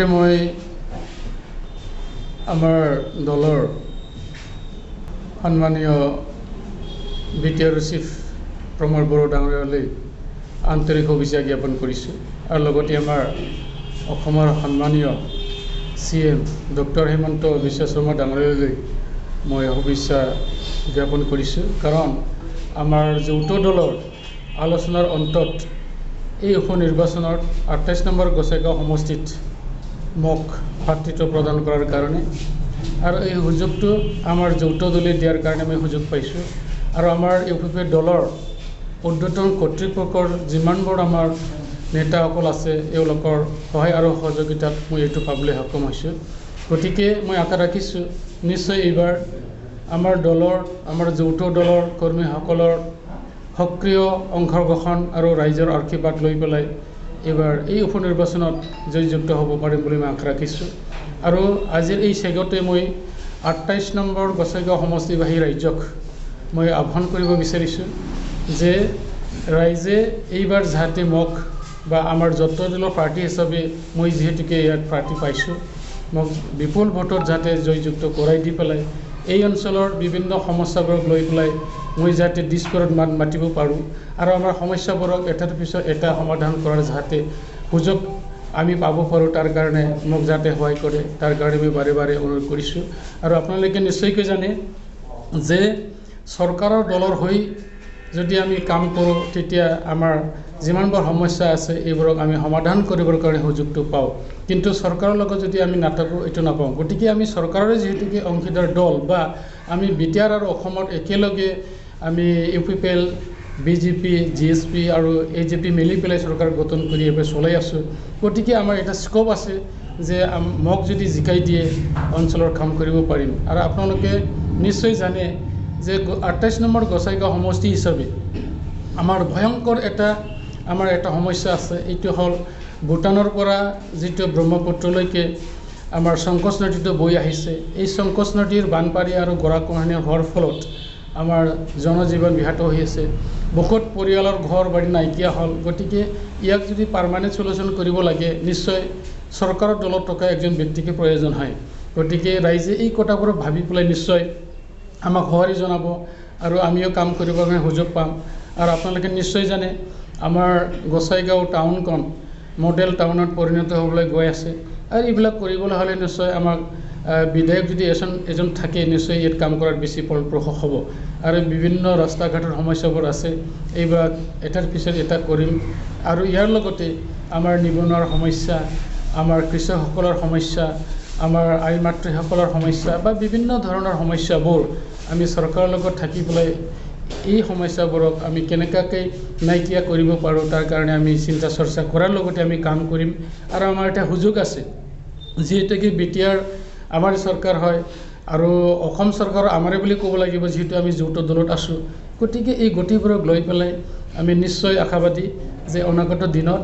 মই আমাৰ দলৰ সন্মানীয় বিটিআৰ চিফ প্ৰমোদ বড়ো ডাঙৰীয়ালৈ আন্তৰিক শুভেচ্ছা জ্ঞাপন কৰিছোঁ আৰু লগতে আমাৰ অসমৰ সন্মানীয় CM ডক্টৰ হিমন্ত বিশ্ব শৰ্মা ডাঙৰীয়ালৈ মই শুভেচ্ছা জ্ঞাপন কৰিছোঁ কাৰণ আমাৰ যৌথ দলৰ আলোচনাৰ অন্তত এই উপনিৰ্বাচনত 28 নম্বৰ গোসাইগাঁও সমষ্টিত মোক ভাতৃত্ব প্ৰদান কৰাৰ কাৰণে আৰু এই সুযোগটো আমাৰ যৌথ দলে দিয়াৰ কাৰণে মই সুযোগ পাইছোঁ আৰু আমাৰ ইউ.প দলৰ উদ্বোধন কৰ্তৃপক্ষৰ যিমানবোৰ আমাৰ নেতাসকল আছে এওঁলোকৰ সহায় আৰু সহযোগিতাত মই এইটো পাবলৈ সক্ষম হৈছোঁ। গতিকে মই আশা ৰাখিছোঁ নিশ্চয় এইবাৰ আমাৰ দলৰ আমাৰ যৌথ দলৰ কৰ্মীসকলৰ সক্ৰিয় অংশগ্ৰহণ আৰু ৰাইজৰ আশীৰ্বাদ লৈ পেলাই এইবাৰ এই উপনিৰ্বাচনত জয়যুক্ত হ'ব পাৰিম বুলি মই আশা ৰাখিছোঁ আৰু আজিৰ এই চেগতে মই 28 নম্বৰ গোসাইগাঁও সমষ্টিবাসী ৰাইজক মই আহ্বান কৰিব বিচাৰিছোঁ যে ৰাইজে এইবাৰ যাতে মোক বা আমাৰ যৌথ দলৰ প্ৰাৰ্থী হিচাপে মই যিহেতুকে ইয়াত প্ৰাৰ্থী পাইছোঁ মোক বিপুল ভোটত যাতে জয়যুক্ত কৰাই দি পেলাই এই অঞ্চলৰ বিভিন্ন সমস্যাবোৰক লৈ পেলাই মই যাতে দিছপৰত মাত মাতিব পাৰোঁ আৰু আমাৰ সমস্যাবোৰক এটাৰ পিছত এটা সমাধান কৰাৰ যাতে সুযোগ আমি পাব পাৰোঁ তাৰ কাৰণে মোক যাতে সহায় কৰে তাৰ কাৰণে মই বাৰে বাৰে অনুৰোধ কৰিছোঁ আৰু আপোনালোকে নিশ্চয়কৈ জানে যে চৰকাৰৰ দলৰ হৈ যদি আমি কাম কৰোঁ তেতিয়া আমাৰ যিমানবোৰ সমস্যা আছে এইবোৰক আমি সমাধান কৰিবৰ কাৰণে সুযোগটো পাওঁ কিন্তু চৰকাৰৰ লগত যদি আমি নাথাকোঁ এইটো নাপাওঁ গতিকে আমি চৰকাৰৰে যিহেতুকে অংশীদাৰ দল বা আমি বিটিআৰ আৰু অসমত একেলগে আমি ইউ.প BJP GSP আৰু AJP মিলি পেলাই চৰকাৰ গঠন কৰি এইবাৰ চলাই আছোঁ গতিকে আমাৰ এটা স্কোপ আছে যে মোক যদি জিকাই দিয়ে অঞ্চলৰ কাম কৰিব পাৰিম আৰু আপোনালোকে নিশ্চয় জানে যে 28 নম্বৰ গোসাইগাঁও সমষ্টি হিচাপে আমাৰ ভয়ংকৰ আমাৰ এটা সমস্যা আছে এইটো হ'ল ভূটানৰ পৰা যিটো ব্ৰহ্মপুত্ৰলৈকে আমাৰ সংকোচ নদীটো বৈ আহিছে এই সংকোচ নদীৰ বানপানী আৰু গৰাখহনীয়া হোৱাৰ ফলত আমাৰ জনজীৱন ব্যাহত হৈ আছে বহুত পৰিয়ালৰ ঘৰ বাৰী নাইকিয়া হ'ল গতিকে ইয়াক যদি পাৰ্মানেণ্ট সলিউশ্যন কৰিব লাগে নিশ্চয় চৰকাৰৰ দলত থকা এজন ব্যক্তিকে প্ৰয়োজন হয় গতিকে ৰাইজে এই কথাবোৰক ভাবি পেলাই নিশ্চয় আমাক সঁহাৰি জনাব আৰু আমিও কাম কৰিবৰ কাৰণে সুযোগ পাম আৰু আপোনালোকে নিশ্চয় জানে আমাৰ গোসাইগাঁও টাউনখন মডেল টাউনত পৰিণত হ'বলৈ গৈ আছে আৰু এইবিলাক কৰিবলৈ হ'লে নিশ্চয় আমাক বিধায়ক যদি এজন থাকে নিশ্চয় ইয়াত কাম কৰাত বেছি ফলপ্ৰসূ হ'ব আৰু বিভিন্ন ৰাস্তা ঘাটৰ সমস্যাবোৰ আছে এইবিলাক এটাৰ পিছত এটা কৰিম আৰু ইয়াৰ লগতে আমাৰ নিবনুৱাৰ সমস্যা আমাৰ কৃষকসকলৰ সমস্যা আমাৰ আই মাতৃসকলৰ সমস্যা বা বিভিন্ন ধৰণৰ সমস্যাবোৰ আমি চৰকাৰৰ লগত থাকি পেলাই এই সমস্যাবোৰক আমি কেনেকুৱাকৈ নাইকিয়া কৰিব পাৰোঁ তাৰ কাৰণে আমি চিন্তা চৰ্চা কৰাৰ লগতে আমি কাম কৰিম আৰু আমাৰ এটা সুযোগ আছে যিহেতুকে বিটিআৰ আমাৰ চৰকাৰ হয় আৰু অসম চৰকাৰ আমাৰে বুলি ক'ব লাগিব যিহেতু আমি যৌথ দলত আছোঁ গতিকে এই গতিবোৰক লৈ পেলাই আমি নিশ্চয় আশাবাদী যে অনাগত দিনত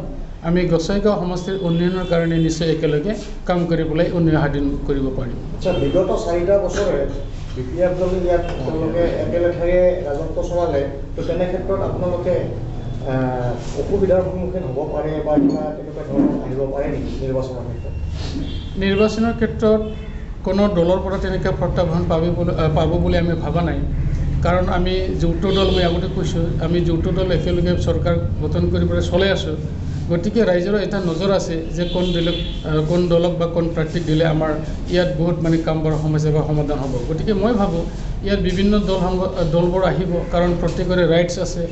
আমি গোসাইগাঁও সমষ্টিৰ উন্নয়নৰ কাৰণে নিশ্চয় একেলগে কাম কৰি পেলাই উন্নয়ন সাধন কৰিব পাৰিম। আচ্ছা বিগত 4টা বছৰে বিটিআৰ দলে ইয়াত তেওঁলোকে একেলেঠাৰে ৰাজত্ব চলালে তো তেনে ক্ষেত্ৰত আপোনালোকে অসুবিধাৰ সন্মুখীন হ'ব পাৰে বা কিবা তেনেকুৱা ধৰণৰ আহিব পাৰে নেকি নিৰ্বাচনৰ ক্ষেত্ৰত কোনো দলৰ পৰা তেনেকৈ প্ৰত্যাহ্বান পাব বুলি আমি ভবা নাই কাৰণ আমি যৌথ দল মই আগতে কৈছোঁ আমি যৌথ দল একেলগে চৰকাৰ গঠন কৰি পেলাই চলাই আছোঁ গতিকে ৰাইজৰ এটা নজৰ আছে যে কোন দলক বা কোন প্ৰাৰ্থীক দিলে আমাৰ ইয়াত বহুত মানে কামবোৰ সমস্যা বা সমাধান হ'ব গতিকে মই ভাবোঁ ইয়াত বিভিন্ন দলবোৰ আহিব কাৰণ প্ৰত্যেকৰে ৰাইটছ আছে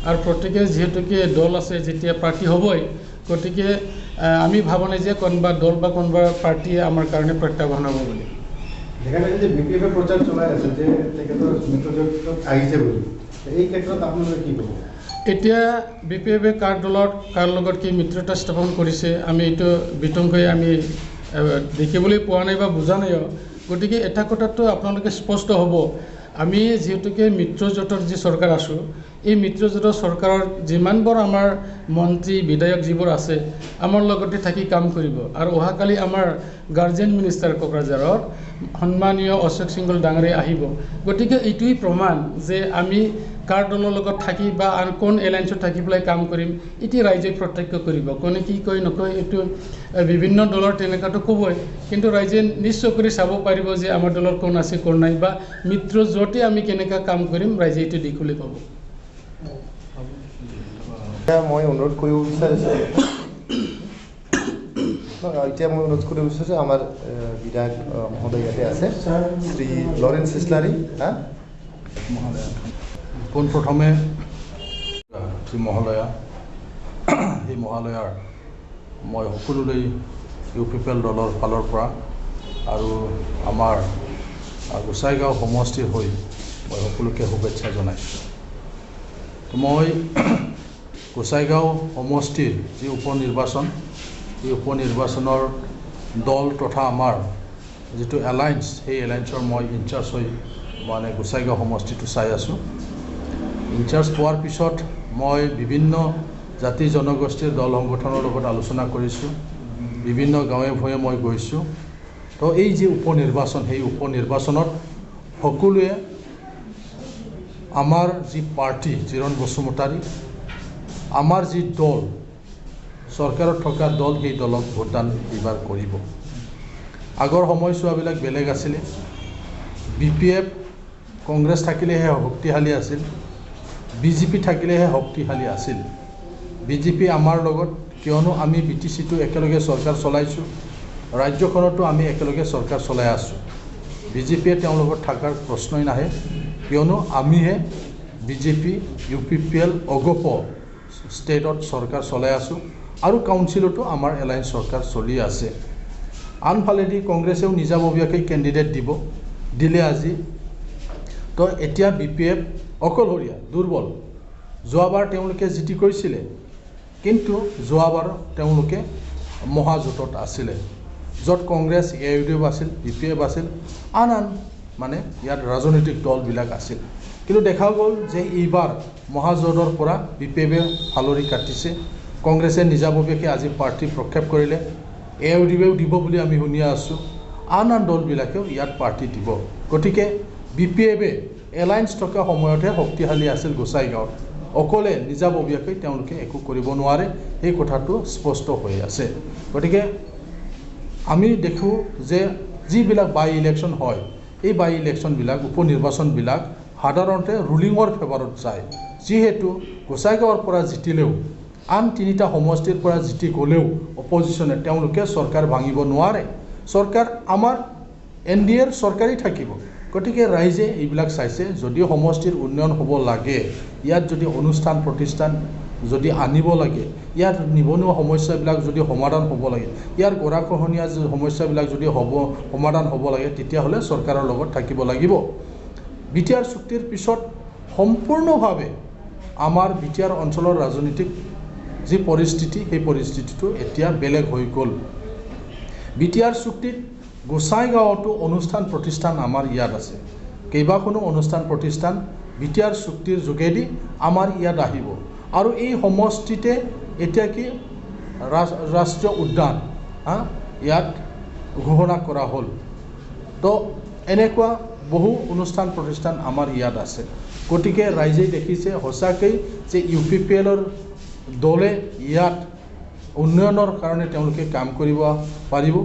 আৰু প্ৰত্যেকে যিহেতুকে দল আছে যেতিয়া প্ৰাৰ্থী হ'বই গতিকে আমি ভাবোঁ নাই যে কোনোবা দল বা কোনোবা পাৰ্টীয়ে আমাৰ কাৰণে প্ৰত্যাহ্বান হ'ব বুলি যেখানে যে বিপিএফে প্ৰচাৰ চলাই আছে যে তেখেতৰ মিত্ৰজোঁটত আহিছে বুলি এই ক্ষেত্ৰত আপোনালোকে কি ক'ব এতিয়া বিপিএফে কাৰ লগত কি মিত্ৰতা স্থাপন কৰিছে আমি এইটো বিতংকৈ আমি দেখিবলৈ পোৱা নাই বা বুজা নাই গতিকে এটা কথাটো আপোনালোকে স্পষ্ট হ'ব আমি যিহেতুকে মিত্ৰজোঁটৰ যি চৰকাৰ আছোঁ এই মিত্ৰজোঁটৰ চৰকাৰৰ যিমানবোৰ আমাৰ মন্ত্ৰী বিধায়ক যিবোৰ আছে আমাৰ লগতে থাকি কাম কৰিব আৰু অহাকালি আমাৰ গাৰ্জেন মিনিষ্টাৰ কোকৰাঝাৰৰ সন্মানীয় অশোক সিংহল ডাঙৰীয়া আহিব গতিকে এইটোৱেই প্ৰমাণ যে আমি কাৰ দলৰ লগত থাকি বা আন কোন এলায়েন্সত থাকি পেলাই কাম কৰিম এটি ৰাইজে প্ৰত্যক্ষ কৰিব কোনে কি কয় নকয় এইটো বিভিন্ন দলৰ তেনেকুৱাটো ক'বই কিন্তু ৰাইজে নিশ্চয় কৰি চাব পাৰিব যে আমাৰ দলৰ কোন আছে কোন নাই বা মিত্ৰজোঁটে আমি কেনেকুৱা কাম কৰিম ৰাইজে এইটো দেখিবলৈ পাব মই অনুৰোধ কৰিব বিচাৰিছোঁ এতিয়া মই অনুৰোধ কৰিব বিচাৰিছোঁ আমাৰ বিধায়ক মহোদয় ইয়াতে আছে শ্ৰী লৰেন্স ইছলাৰী মহোদয়া পোনপ্ৰথমে শ্ৰী মহোদয়া এই মহালয়াৰ মই সকলোলৈ ইউ.প দলৰ ফালৰ পৰা আৰু আমাৰ গোসাইগাঁও সমষ্টিৰ হৈ মই সকলোকে শুভেচ্ছা জনাইছোঁ মই গোসাইগাঁও সমষ্টিৰ যি উপনিৰ্বাচন এই উপনিৰ্বাচনৰ দল তথা আমাৰ যিটো এলায়েন্স সেই এলায়েন্সৰ মই ইনচাৰ্জ হৈ মানে গোসাইগাঁও সমষ্টিটো চাই আছোঁ ইনচাৰ্জ পোৱাৰ পিছত মই বিভিন্ন জাতি জনগোষ্ঠীৰ দল সংগঠনৰ লগত আলোচনা কৰিছোঁ বিভিন্ন গাঁৱে ভূঞে মই গৈছোঁ তো এই যি উপনিৰ্বাচন সেই উপনিৰ্বাচনত সকলোৱে আমাৰ যি পাৰ্টি চিৰণ বসুমতাৰী আমাৰ যি দল চৰকাৰত থকা দল সেই দলক ভোটদান এইবাৰ কৰিব আগৰ সময়ছোৱাবিলাক বেলেগ আছিলে বি.পি.এফ কংগ্ৰেছ থাকিলেহে শক্তিশালী আছিল বিজেপি থাকিলেহে শক্তিশালী আছিল বিজেপি আমাৰ লগত কিয়নো আমি BTCটো একেলগে চৰকাৰ চলাইছোঁ ৰাজ্যখনতো আমি একেলগে চৰকাৰ চলাই আছোঁ বিজেপিয়ে তেওঁৰ লগত থকাৰ প্ৰশ্নই নাহে কিয়নো আমিহে বিজেপি ইউ.পি.পি.এল অগপ ষ্টেটত চৰকাৰ চলাই আছোঁ আৰু কাউন্সিলতো আমাৰ এলায়েন্স চৰকাৰ চলি আছে আনফালেদি কংগ্ৰেছেও নিজাববীয়াকৈ কেণ্ডিডেট দিলে আজি তো এতিয়া BPF অকলশৰীয়া দুৰ্বল যোৱাবাৰ তেওঁলোকে জিতি কৰিছিলে কিন্তু যোৱাবাৰ তেওঁলোকে মহাজোঁটত আছিলে য'ত কংগ্ৰেছ AIUDF আছিল BPF আছিল আন মানে ইয়াত ৰাজনৈতিক দলবিলাক আছিল কিন্তু দেখা গ'ল যে এইবাৰ মহাজোঁটৰ পৰা BPFে ফালৰি কাটিছে কংগ্ৰেছে নিজাববীয়াকৈ আজি প্ৰাৰ্থী প্ৰক্ষেপ কৰিলে AIUDFেও দিব বুলি আমি শুনি আছোঁ আন দলবিলাকেও ইয়াত প্ৰাৰ্থী দিব গতিকে BPFে এলায়েন্স থকা সময়তহে শক্তিশালী আছিল গোসাইগাঁৱত অকলে নিজাববীয়াকৈ তেওঁলোকে একো কৰিব নোৱাৰে এই কথাটো স্পষ্ট হৈ আছে গতিকে আমি দেখোঁ যে যিবিলাক বাই ইলেকশ্যন হয় এই বাই ইলেকশ্যনবিলাক উপনিৰ্বাচনবিলাক সাধাৰণতে ৰুলিঙৰ ফেভাৰত যায় যিহেতু গোসাইগাঁৱৰ পৰা জিতিলেও আন তিনিটা সমষ্টিৰ পৰা জিতি গ'লেও অপজিশ্যনে তেওঁলোকে চৰকাৰ ভাঙিব নোৱাৰে চৰকাৰ আমাৰ NDAৰ চৰকাৰেই থাকিব গতিকে ৰাইজে এইবিলাক চাইছে যদি সমষ্টিৰ উন্নয়ন হ'ব লাগে ইয়াত যদি অনুষ্ঠান প্ৰতিষ্ঠান যদি আনিব লাগে ইয়াত নিবনুৱা সমস্যাবিলাক যদি সমাধান হ'ব লাগে ইয়াৰ গৰাখহনীয়া সমস্যাবিলাক যদি সমাধান হ'ব লাগে তেতিয়াহ'লে চৰকাৰৰ লগত থাকিব লাগিব বিটিআৰ চুক্তিৰ পিছত সম্পূৰ্ণভাৱে আমাৰ বিটিআৰ অঞ্চলৰ ৰাজনৈতিক যি পৰিস্থিতি সেই পৰিস্থিতিটো এতিয়া বেলেগ হৈ গ'ল বিটিআৰ চুক্তিত গোসাইগাঁৱতো অনুষ্ঠান প্ৰতিষ্ঠান আমাৰ ইয়াত আছে কেইবাখনো অনুষ্ঠান প্ৰতিষ্ঠান বিটিআৰ চুক্তিৰ যোগেদি আমাৰ ইয়াত আহিব আৰু এই সমষ্টিতে এতিয়া কি ৰাষ্ট্ৰীয় উদ্যান ইয়াত ঘোষণা কৰা হ'ল তো এনেকুৱা বহু অনুষ্ঠান প্ৰতিষ্ঠান আমাৰ ইয়াত আছে গতিকে ৰাইজে দেখিছে সঁচাকৈ যে UPPLৰ দলে ইয়াত উন্নয়নৰ কাৰণে তেওঁলোকে কাম কৰিব পাৰিব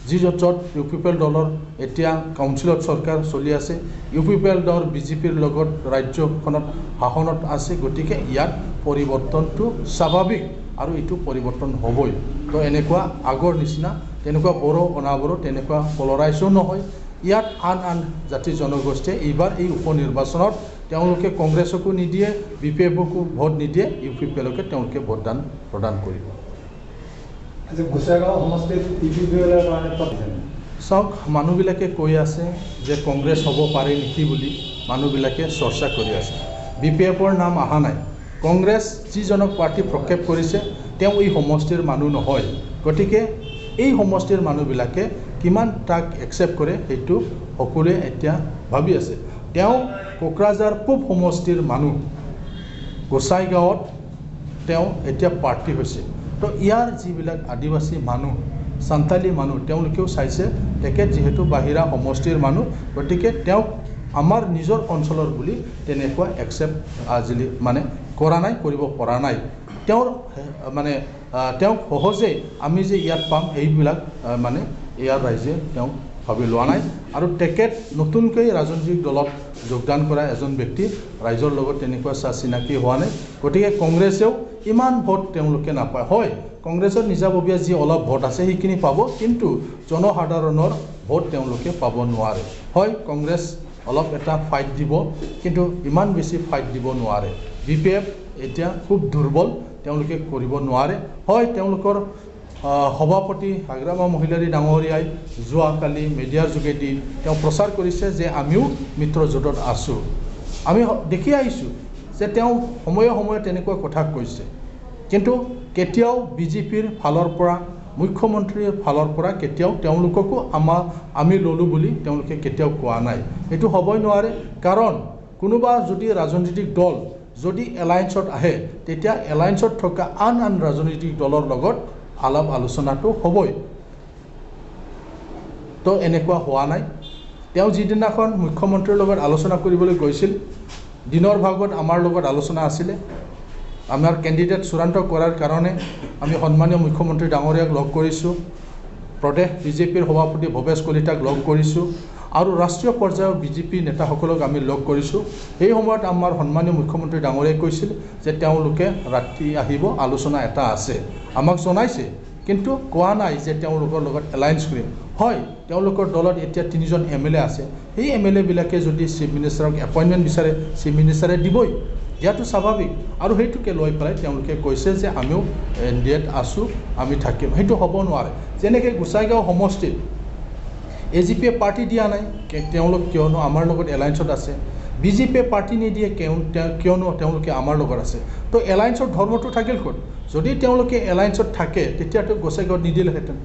যি য'ত UPPL দলৰ এতিয়া কাউন্সিলত চৰকাৰ চলি আছে UPPL দল BJPৰ লগত ৰাজ্যখনত শাসনত আছে গতিকে ইয়াত পৰিৱৰ্তনটো স্বাভাৱিক আৰু এইটো পৰিৱৰ্তন হ'বই তো এনেকুৱা আগৰ নিচিনা তেনেকুৱা বড়ো অনাবড়ো তেনেকুৱা পলাৰাইজো নহয় ইয়াত আন জাতি জনগোষ্ঠীয়ে এইবাৰ এই উপনিৰ্বাচনত তেওঁলোকে কংগ্ৰেছকো নিদিয়ে BPFকো ভোট নিদিয়ে UPPLকে তেওঁলোকে ভোটদান প্ৰদান কৰিব চাওক মানুহবিলাকে কৈ আছে যে কংগ্ৰেছ হ'ব পাৰে নেকি বুলি মানুহবিলাকে চৰ্চা কৰি আছে BPFৰ নাম অহা নাই কংগ্ৰেছ যিজনক পাৰ্টি প্ৰক্ষেপ কৰিছে তেওঁ এই সমষ্টিৰ মানুহ নহয় গতিকে এই সমষ্টিৰ মানুহবিলাকে কিমান তাক একচেপ্ট কৰে সেইটো সকলোৱে এতিয়া ভাবি আছে তেওঁ কোকৰাঝাৰ পূব সমষ্টিৰ মানুহ গোসাইগাঁৱত তেওঁ এতিয়া প্ৰাৰ্থী হৈছে। তো ইয়াৰ যিবিলাক আদিবাসী মানুহ সান্তালী মানুহ তেওঁলোকেও চাইছে তেখেত যিহেতু বাহিৰা সমষ্টিৰ মানুহ গতিকে তেওঁক আমাৰ নিজৰ অঞ্চলৰ বুলি তেনেকুৱা একচেপ্ট আজিলি মানে কৰা নাই, কৰিব পৰা নাই। তেওঁৰ মানে তেওঁক সহজে আমি যে ইয়াত পাম এইবিলাক মানে ইয়াৰ ৰাইজে তেওঁক ভাবি লোৱা নাই। আৰু তেখেত নতুনকৈ ৰাজনৈতিক দলত যোগদান কৰা এজন ব্যক্তি, ৰাইজৰ লগত তেনেকুৱা চিনাকি হোৱা নাই। গতিকে কংগ্ৰেছেও ইমান ভোট তেওঁলোকে নাপায়। হয়, কংগ্ৰেছৰ নিজাববীয়া যি অলপ ভোট আছে সেইখিনি পাব, কিন্তু জনসাধাৰণৰ ভোট তেওঁলোকে পাব নোৱাৰে। হয়, কংগ্ৰেছ অলপ এটা ফাইট দিব, কিন্তু ইমান বেছি ফাইট দিব নোৱাৰে। BPF এতিয়া খুব দুৰ্বল, তেওঁলোকে কৰিব নোৱাৰে। হয়, তেওঁলোকৰ সভাপতি হাগ্ৰামা মহিলাৰী ডাঙৰীয়াই যোৱাকালি মিডিয়াৰ যোগেদি তেওঁ প্ৰচাৰ কৰিছে যে আমিও মিত্ৰজোঁটত আছোঁ। আমি দেখি আহিছোঁ যে তেওঁ সময়ে সময়ে তেনেকুৱা কথা কৈছে, কিন্তু কেতিয়াও বিজেপিৰ ফালৰ পৰা মুখ্যমন্ত্ৰীৰ ফালৰ পৰা কেতিয়াও তেওঁলোককো আমি ল'লোঁ বুলি তেওঁলোকে কেতিয়াও কোৱা নাই। এইটো হ'বই নোৱাৰে, কাৰণ কোনোবা যদি ৰাজনৈতিক দল যদি এলায়েন্সত আহে তেতিয়া এলায়েন্সত থকা আন ৰাজনৈতিক দলৰ লগত আলাপ আলোচনাটো হ'বই। তো এনেকুৱা হোৱা নাই। তেওঁ যিদিনাখন মুখ্যমন্ত্ৰীৰ লগত আলোচনা কৰিবলৈ গৈছিল, দিনৰ ভাগত আমাৰ লগত আলোচনা আছিলে। আমাৰ কেণ্ডিডেট চূড়ান্ত কৰাৰ কাৰণে আমি সন্মানীয় মুখ্যমন্ত্ৰী ডাঙৰীয়াক লগ কৰিছোঁ, প্ৰদেশ বিজেপিৰ সভাপতি ভৱেশ কলিতাক লগ কৰিছোঁ, আৰু ৰাষ্ট্ৰীয় পৰ্যায়ৰ বিজেপি নেতাসকলক আমি লগ কৰিছোঁ। এই সময়ত আমাৰ সন্মানীয় মুখ্যমন্ত্ৰী ডাঙৰীয়াই কৈছিল যে তেওঁলোকে ৰাতি আহিব, আলোচনা এটা আছে, আমাক জনাইছে, কিন্তু কোৱা নাই যে তেওঁলোকৰ লগত এলায়েন্স কৰিম। হয়, তেওঁলোকৰ দলত এতিয়া 3জন MLA আছে। সেই MLA বিলাকে যদি চিফ মিনিষ্টাৰক এপইণ্টমেণ্ট বিচাৰে, চিফ মিনিষ্টাৰে দিবই, দিয়াটো স্বাভাৱিক। আৰু সেইটোকে লৈ পেলাই তেওঁলোকে কৈছে যে আমিও NDAত আছোঁ, আমি থাকিম। সেইটো হ'ব নোৱাৰে। যেনেকৈ গোসাইগাঁও সমষ্টিত AGPয়ে পাৰ্টি দিয়া নাই, তেওঁলোক কিয়নো আমাৰ লগত এলায়েন্সত আছে। BJPয়ে পাৰ্টি নিদিয়ে কিয়নো তেওঁলোকে আমাৰ লগত আছে। তো এলায়েন্সৰ ধৰ্মটো থাকিল ক'ত? যদি তেওঁলোকে এলায়েন্সত থাকে তেতিয়াতো গোসাইগাঁৱত নিদিলেহেঁতেন।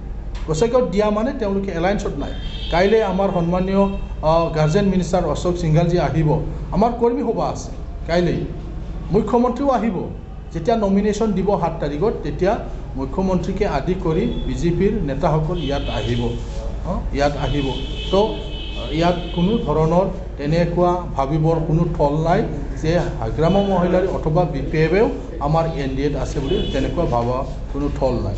গোসাইগাঁৱত দিয়া মানে তেওঁলোকে এলায়েন্সত নাই। কাইলৈ আমাৰ সন্মানীয় গাৰ্জেন মিনিষ্টাৰ অশোক সিংঘালজী আহিব, আমাৰ কৰ্মী সভা আছে কাইলৈ, মুখ্যমন্ত্ৰীও আহিব। যেতিয়া নমিনেশ্যন দিব 7 তাৰিখত, তেতিয়া মুখ্যমন্ত্ৰীকে আদি কৰি বিজেপিৰ নেতাসকল ইয়াত আহিব। তো ইয়াত কোনো ধৰণৰ তেনেকুৱা ভাবিবৰ কোনো থল নাই যে হাগ্ৰামা মহিলাৰী অথবা BPFয়েও আমাৰ NDAত আছে বুলি তেনেকুৱা ভাবা কোনো থল নাই।